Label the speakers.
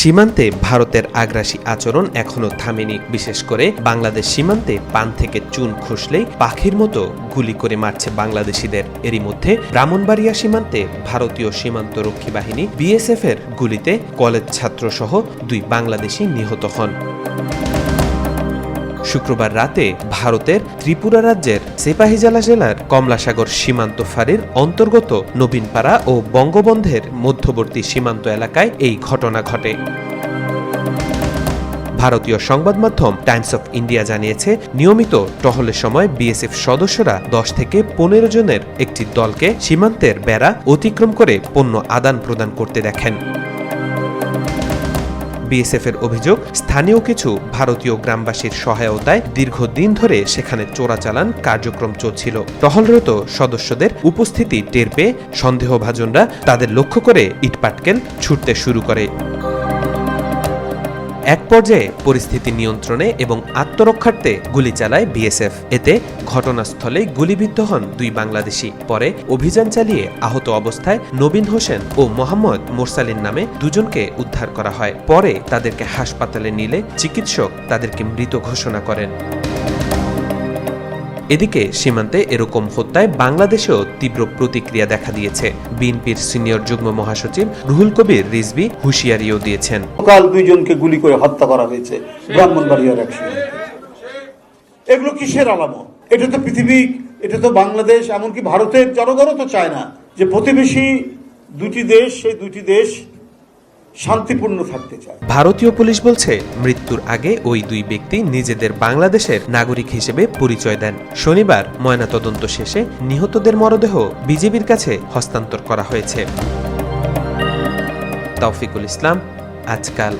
Speaker 1: সীমান্তে ভারতের আগ্রাসী আচরণ এখনো থামেনি। বিশেষ করে বাংলাদেশ সীমান্তে পান থেকে চুন খসলেই পাখির মতো গুলি করে মারছে বাংলাদেশিদের। এরই মধ্যে ব্রাহ্মণবাড়িয়া সীমান্তে ভারতীয় সীমান্ত রক্ষী বাহিনী বিএসএফ এর গুলিতে কলেজ ছাত্রসহ 2 বাংলাদেশি নিহত হন। শুক্রবার রাতে ভারতের ত্রিপুরা রাজ্যের সিপাহীজলা জেলার কমলাসাগর সীমান্ত ফাঁড়ির অন্তর্গত নবীনপাড়া ও বঙ্গবন্ধের মধ্যবর্তী সীমান্ত এলাকায় এই ঘটনা ঘটে। ভারতীয় সংবাদ মাধ্যম টাইমস অফ ইন্ডিয়া জানিয়েছে, নিয়মিত টহলের সময় বিএসএফ সদস্যরা 10 থেকে 15 জনের একটি দলকে সীমান্তের বেড়া অতিক্রম করে পণ্য আদান প্রদান করতে দেখেন। বিএসএফ এর অভিযোগ, স্থানীয় কিছু ভারতীয় গ্রামবাসীর সহায়তায় দীর্ঘদিন ধরে সেখানে চোরাচালান কার্যক্রম চলছিল। টহলরত সদস্যদের উপস্থিতি টের পেয়ে সন্দেহভাজনরা তাদের লক্ষ্য করে ইটপাটকেল ছুটতে শুরু করে। এক পর্যায়ে পরিস্থিতি নিয়ন্ত্রণে এবং আত্মরক্ষার্থে গুলি চালায় বিএসএফ। এতে ঘটনাস্থলে গুলিবিদ্ধ হন 2 বাংলাদেশি। পরে অভিযান চালিয়ে আহত অবস্থায় নবীন হোসেন ও মোহাম্মদ মোরসালিন নামে 2 জনকে উদ্ধার করা হয়। পরে তাদেরকে হাসপাতালে নিলে চিকিৎসক তাদেরকে মৃত ঘোষণা করেন। এদিকে সীমান্তে এরকম হত্যায় বাংলাদেশেও তীব্র প্রতিক্রিয়া দেখা দিয়েছে। বিএনপির সিনিয়র যুগ্ম মহাসচিব রুহুল কবির রিজভী হুঁশিয়ারিও দিয়েছেন।
Speaker 2: কাল 2 জনকে গুলি করে হত্যা করা হয়েছে ব্রাহ্মণবাড়িয়ার এক সীমান্তে। এগুলো কিসের আলামত? এটা তো পৃথিবী, এটা তো বাংলাদেশ, এমনকি ভারতের জনগণও তো চায় না যে প্রতিবেশী 2টি দেশ, সেই 2টি দেশ শান্তিপূর্ণ থাকতে চায়।
Speaker 1: ভারতীয় পুলিশ বলছে, মৃত্যুর আগে ওই 2 ব্যক্তি নিজেদের বাংলাদেশের নাগরিক হিসেবে পরিচয় দেন। শনিবার ময়নাতদন্ত শেষে নিহতদের মরদেহ বিজেপির কাছে হস্তান্তর করা হয়েছে। তৌফিকুল ইসলাম, আজকাল।